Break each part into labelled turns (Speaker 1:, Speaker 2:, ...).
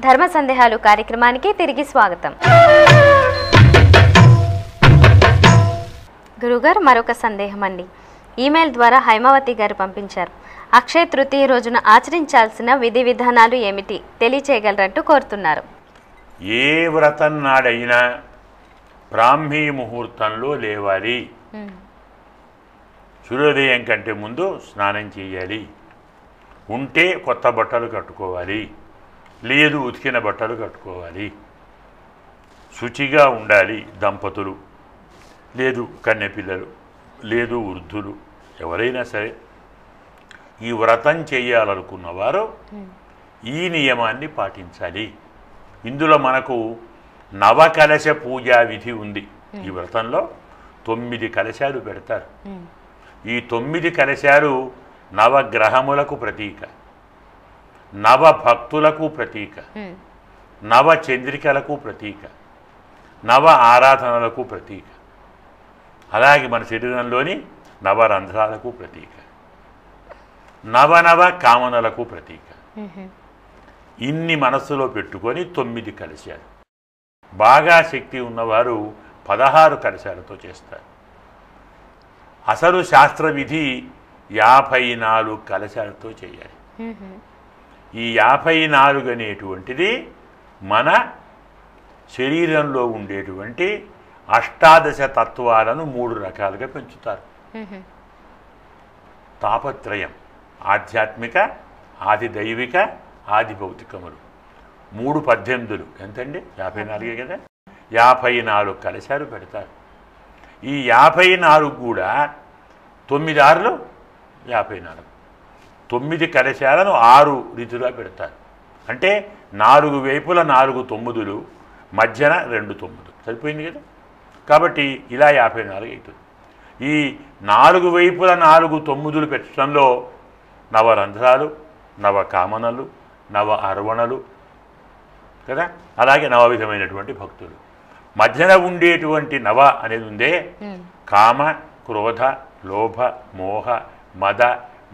Speaker 1: ధర్మ సందేహాలు కార్యక్రమానికి తిరిగి స్వాగతం. గురుగారు, మరొక సందేహం అండి. ఈమెయిల్ ద్వారా హైమావతి గారు పంపించారు. అక్షయ తృతీయ రోజున ఆచరించాల్సిన విధి విధానాలు ఏమిటి తెలియచేయగలరంటూ కోరుతున్నారు.
Speaker 2: ఏ వ్రతం నాడైనా బ్రాహ్మీ ముహూర్తంలో లేవాలి. సూర్యోదయం కంటే ముందు స్నానం చేయాలి. ఉంటే కొత్త బట్టలు కట్టుకోవాలి, లేదు ఉతికిన బట్టలు కట్టుకోవాలి. శుచిగా ఉండాలి దంపతులు, లేదు కన్నెపిల్లలు, లేదు వృద్ధులు, ఎవరైనా సరే ఈ వ్రతం చేయాలనుకున్నవారు ఈ నియమాన్ని పాటించాలి. ఇందులో మనకు నవకలశ పూజా విధి ఉంది. ఈ వ్రతంలో 9 కలశాలు పెడతారు. ఈ 9 కలశాలు నవగ్రహములకు ప్రతీక, నవ భక్తులకు ప్రతీక, నవ చంద్రికలకు ప్రతీక, నవ ఆరాధనలకు ప్రతీక, అలాగే మన శరీరంలోని నవరంధ్రాలకు ప్రతీక, నవనవ కామనలకు ప్రతీక. ఇన్ని మనస్సులో పెట్టుకొని 9 కలశాలు. బాగా శక్తి ఉన్నవారు 16 కలశాలతో చేస్తారు. అసలు శాస్త్ర విధి 54 కలశాలతో చేయాలి. ఈ 54 అనేటువంటిది మన శరీరంలో ఉండేటువంటి అష్టాదశ తత్వాలను 3 రకాలుగా పెంచుతారు. తాపత్రయం, ఆధ్యాత్మిక, ఆది దైవిక, ఆది భౌతికములు. 3 18 ఎంతండి? 54 కదా. 54 కలశాలు పెడతారు. ఈ 54 కూడా 9 ఆరులు 54. 9 కలశాలను 6 రీతిగా పెడతారు. అంటే 4 వైపుల 4 9లు, మధ్యన 2 9. సరిపోయింది కదా. కాబట్టి ఇలా 54 అవుతుంది. ఈ 4 వైపుల 4 9లు పెట్టడంలో నవరంధ్రాలు, నవ కామనలు, నవ అర్వణలు కదా, అలాగే నవ విధమైనటువంటి భక్తులు. మధ్యన ఉండేటువంటి నవ అనేది ఉందే, కామ, క్రోధ, లోభ, మోహ, మద,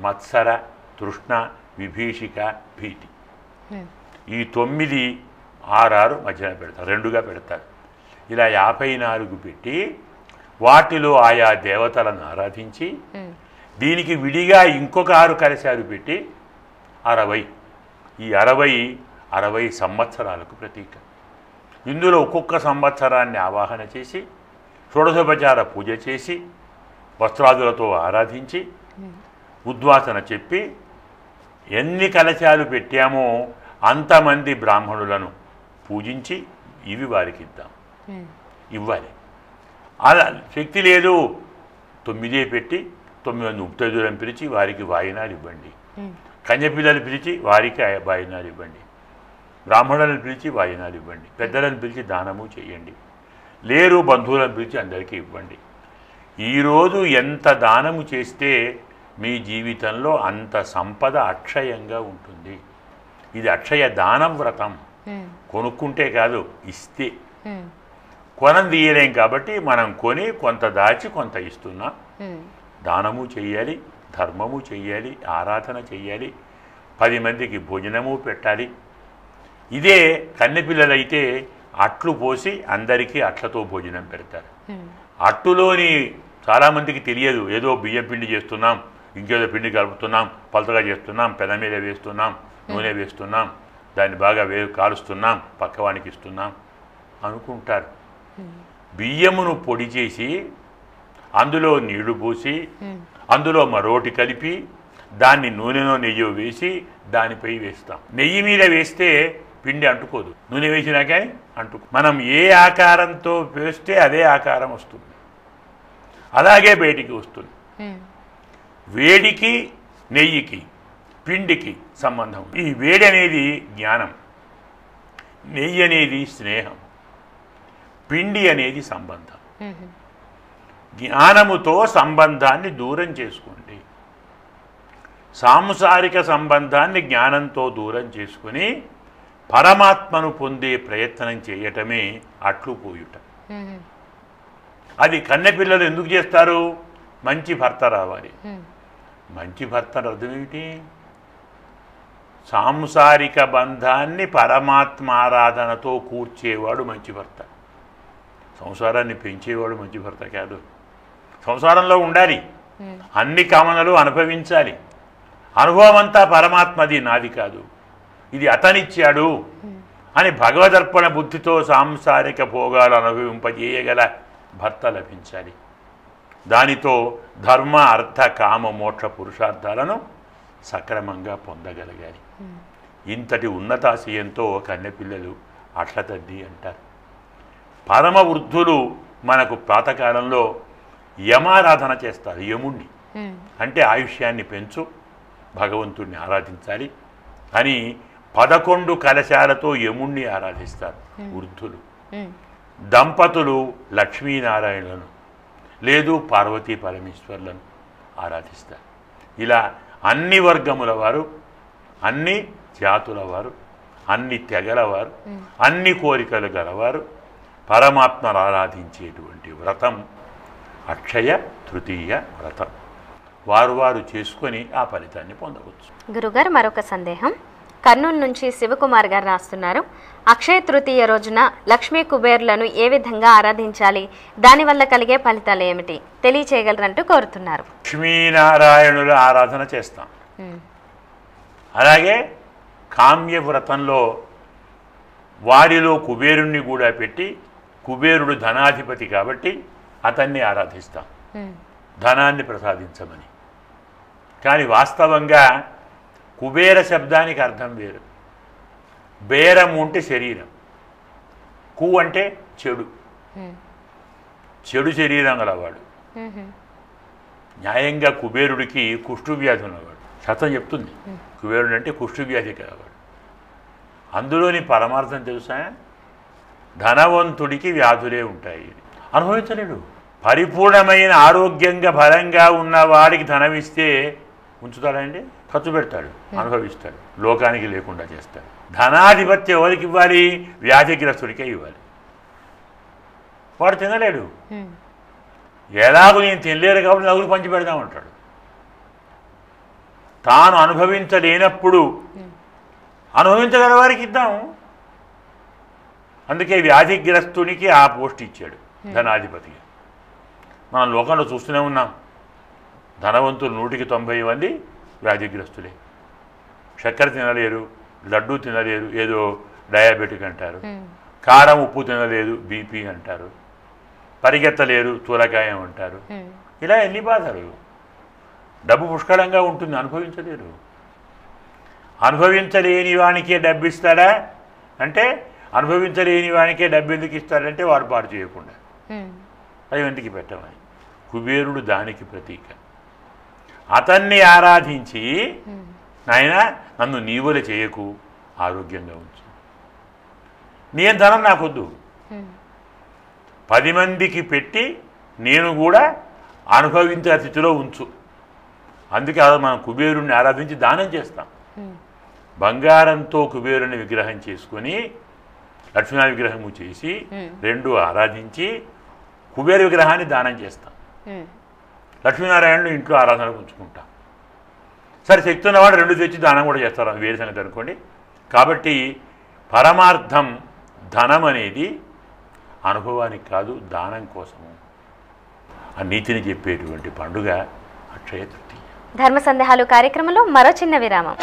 Speaker 2: మత్సర, తృష్ణ, విభీషిక, భీతి. ఈ 9 6 మధ్యన పెడతారు, 2గా పెడతారు. ఇలా 54 పెట్టి వాటిలో ఆయా దేవతలను ఆరాధించి దీనికి విడిగా ఇంకొక 6 కలశాలు పెట్టి 60. ఈ 60 సంవత్సరాలకు ప్రతీక. ఇందులో ఒక్కొక్క సంవత్సరాన్ని ఆవాహన చేసి షోడశోపచార పూజ చేసి వస్త్రాదులతో ఆరాధించి ఉద్వాసన చెప్పి ఎన్ని కలశాలు పెట్టామో అంతమంది బ్రాహ్మణులను పూజించి ఇవి వారికి ఇవ్వాలి. అలా శక్తి లేదు 9 పెట్టి 9 ఉత్తేజులను పిలిచి వారికి వాయినాలు ఇవ్వండి. కన్యపిల్లలు పిలిచి వారికి వాయినాలు ఇవ్వండి. బ్రాహ్మణులను పిలిచి వాయినాలు ఇవ్వండి. పెద్దలను పిలిచి దానము చేయండి. లేరు బంధువులను పిలిచి అందరికీ ఇవ్వండి. ఈరోజు ఎంత దానము చేస్తే మీ జీవితంలో అంత సంపద అక్షయంగా ఉంటుంది. ఇది అక్షయ దానం వ్రతం. కొనుక్కుంటే కాదు, ఇస్తే. కొనం తీయలేం కాబట్టి మనం కొని కొంత దాచి కొంత ఇస్తున్నాం. దానము చెయ్యాలి, ధర్మము చెయ్యాలి, ఆరాధన చెయ్యాలి, 10 మందికి భోజనము పెట్టాలి. ఇదే కన్నెపిల్లలైతే అట్లు పోసి అందరికీ అట్లతో భోజనం పెడతారు. అట్టులోని చాలామందికి తెలియదు, ఏదో బియ్యం పిండి చేస్తున్నాం, ఇంకేదో పిండి కలుపుతున్నాం, పలతగా చేస్తున్నాం, పెన మీద వేస్తున్నాం, నూనె వేస్తున్నాం, దాన్ని బాగా కాలుస్తున్నాం, పక్కవానికి ఇస్తున్నాం అనుకుంటారు. బియ్యమును పొడి చేసి అందులో నీళ్లు పోసి అందులో మరోటి కలిపి దాన్ని నూనెలో నెయ్యి వేసి దానిపై వేస్తాం. నెయ్యి మీద వేస్తే పిండి అంటుకోదు, నూనె వేసినా కానీ అంటుకో. మనం ఏ ఆకారంతో వేస్తే అదే ఆకారం వస్తుంది, అలాగే బయటికి వస్తుంది. వేడికి నెయ్యికి పిండికి సంబంధం. ఈ వేడి అనేది జ్ఞానం, నెయ్యి అనేది స్నేహం, పిండి అనేది సంబంధం. జ్ఞానముతో సంబంధాన్ని దూరం చేసుకోండి. సాంసారిక సంబంధాన్ని జ్ఞానంతో దూరం చేసుకుని పరమాత్మను పొందే ప్రయత్నం చేయటమే అట్లు పోయుట. అది కన్నెపిల్లలు ఎందుకు చేస్తారు? మంచి భర్త రావాలి. మంచి భర్త అర్థం ఏమిటి? సాంసారిక బంధాన్ని పరమాత్మ ఆరాధనతో కూర్చేవాడు మంచి భర్త. సంసారాన్ని పెంచేవాడు మంచి భర్త కాదు. సంసారంలో ఉండాలి, అన్ని కామనలు అనుభవించాలి. అనుభవం అంతా పరమాత్మది, నాది కాదు, ఇది అతనిచ్చాడు అని భగవదర్పణ బుద్ధితో సాంసారిక భోగాలు అనుభవింపజేయగల భర్త లభించాలి. దానితో ధర్మ అర్థ కామ మోక్ష పురుషార్థాలను సక్రమంగా పొందగలగాలి. ఇంతటి ఉన్నతాశయంతో కన్నెపిల్లలు అట్లతద్ది అంటారు. పరమ వృద్ధులు మనకు పాతకాలంలో యమారాధన చేస్తారు. యముణ్ణి అంటే ఆయుష్యాన్ని పెంచు, భగవంతుడిని ఆరాధించాలి అని 11 కలశాలతో యముణ్ణి ఆరాధిస్తారు వృద్ధులు. దంపతులు లక్ష్మీనారాయణులను లేదు పార్వతీ పరమేశ్వర్లను ఆరాధిస్తారు. ఇలా అన్ని వర్గముల వారు, అన్ని జాతుల వారు, అన్ని తెగల వారు, అన్ని కోరికలు గలవారు పరమాత్మను ఆరాధించేటువంటి వ్రతం అక్షయ తృతీయ వ్రతం. వారు చేసుకొని ఆ ఫలితాన్ని పొందవచ్చు.
Speaker 1: గురుగారు, మరొక సందేహం కర్నూలు నుంచి శివకుమార్ గారు రాస్తున్నారు. అక్షయ తృతీయ రోజున లక్ష్మీ కుబేరులను ఏ విధంగా ఆరాధించాలి, దానివల్ల కలిగే ఫలితాలు ఏమిటి తెలియచేయగలరంటూ కోరుతున్నారు.
Speaker 2: లక్ష్మీనారాయణుల ఆరాధన చేస్తాం. అలాగే కామ్య వ్రతంలో వారిలో కుబేరుణ్ణి కూడా పెట్టి, కుబేరుడు ధనాధిపతి కాబట్టి అతన్ని ఆరాధిస్తాం ధనాన్ని ప్రసాదించమని. కానీ వాస్తవంగా కుబేర శబ్దానికి అర్థం వేరు. బేరము అంటే శరీరం, కు అంటే చెడు, చెడు శరీరం గలవాడు. న్యాయంగా కుబేరుడికి కుష్ఠువ్యాధి ఉన్నవాడు. శాస్త్రం చెప్తుంది కుబేరుడు అంటే కుష్ఠువ్యాధి కలవాడు. అందులోని పరమార్థం తెలుసా? ధనవంతుడికి వ్యాధులే ఉంటాయి, అనుభవించలేడు. పరిపూర్ణమైన ఆరోగ్యంగా బలంగా ఉన్న వాడికి ధనం ఇస్తే ఉంచుతాడండి? ఖర్చు పెడతాడు, అనుభవిస్తాడు, లోకానికి లేకుండా చేస్తాడు. ధనాధిపత్యం ఎవరికి ఇవ్వాలి? వ్యాధిగ్రస్తుడికే ఇవ్వాలి. వాడు తినలేడు. ఎలాగో నేను తినలేరు కాబట్టి నలుగురు పంచి పెడదామంటాడు. తాను అనుభవించలేనప్పుడు అనుభవించగల వారికి ఇద్దాం. అందుకే వ్యాధిగ్రస్తునికి ఆ పోస్ట్ ఇచ్చాడు ధనాధిపతిగా. మనం లోకంలో చూస్తూనే ఉన్నాం. ధనవంతులు 100కి 90 మంది వ్యాధిగ్రస్తులే. చక్కెర తినలేరు, లడ్డూ తినలేరు, ఏదో డయాబెటిక్ అంటారు. కారం ఉప్పు తినలేదు, బీపీ అంటారు. పరిగెత్తలేరు, స్థూలకాయం అంటారు. ఇలా ఎన్ని బాధలు. డబ్బు పుష్కలంగా ఉంటుంది, అనుభవించలేరు. అనుభవించలేని వానికే డబ్బు ఇస్తాడా అంటే, అనుభవించలేని వానికే డబ్బు ఎందుకు ఇస్తాడంటే వాడు పాటు చేయకుండా అది ఎందుకు పెట్టమని. కుబేరుడు దానికి ప్రతీక. అతన్ని ఆరాధించి, నాయనా నన్ను నీవుల చేయకు, ఆరోగ్యంగా ఉంచు, నేను ధనం నాకొద్దు, 10 మందికి పెట్టి నేను కూడా అనుభవించే స్థితిలో ఉంచు. అందుకే మనం కుబేరుణ్ణి ఆరాధించి దానం చేస్తాం. బంగారంతో కుబేరుని విగ్రహం చేసుకొని లక్ష్మీనారాయణ విగ్రహము చేసి 2 ఆరాధించి కుబేర విగ్రహాన్ని దానం చేస్తాం. లక్ష్మీనారాయణను ఇంట్లో ఆరాధన ఉంచుకుంటాం. సరే శక్తి ఉన్నవాడు 2 తెచ్చి దానం కూడా చేస్తారు, అది వేరే సంగతి అనుకోండి. కాబట్టి పరమార్థం ధనం అనేది అనుభవానికి కాదు, దానం కోసము. ఆ నీతిని చెప్పేటువంటి పండుగ అక్షయ తృతీయ.
Speaker 1: ధర్మ సందేహాలు కార్యక్రమంలో మరో చిన్న విరామం.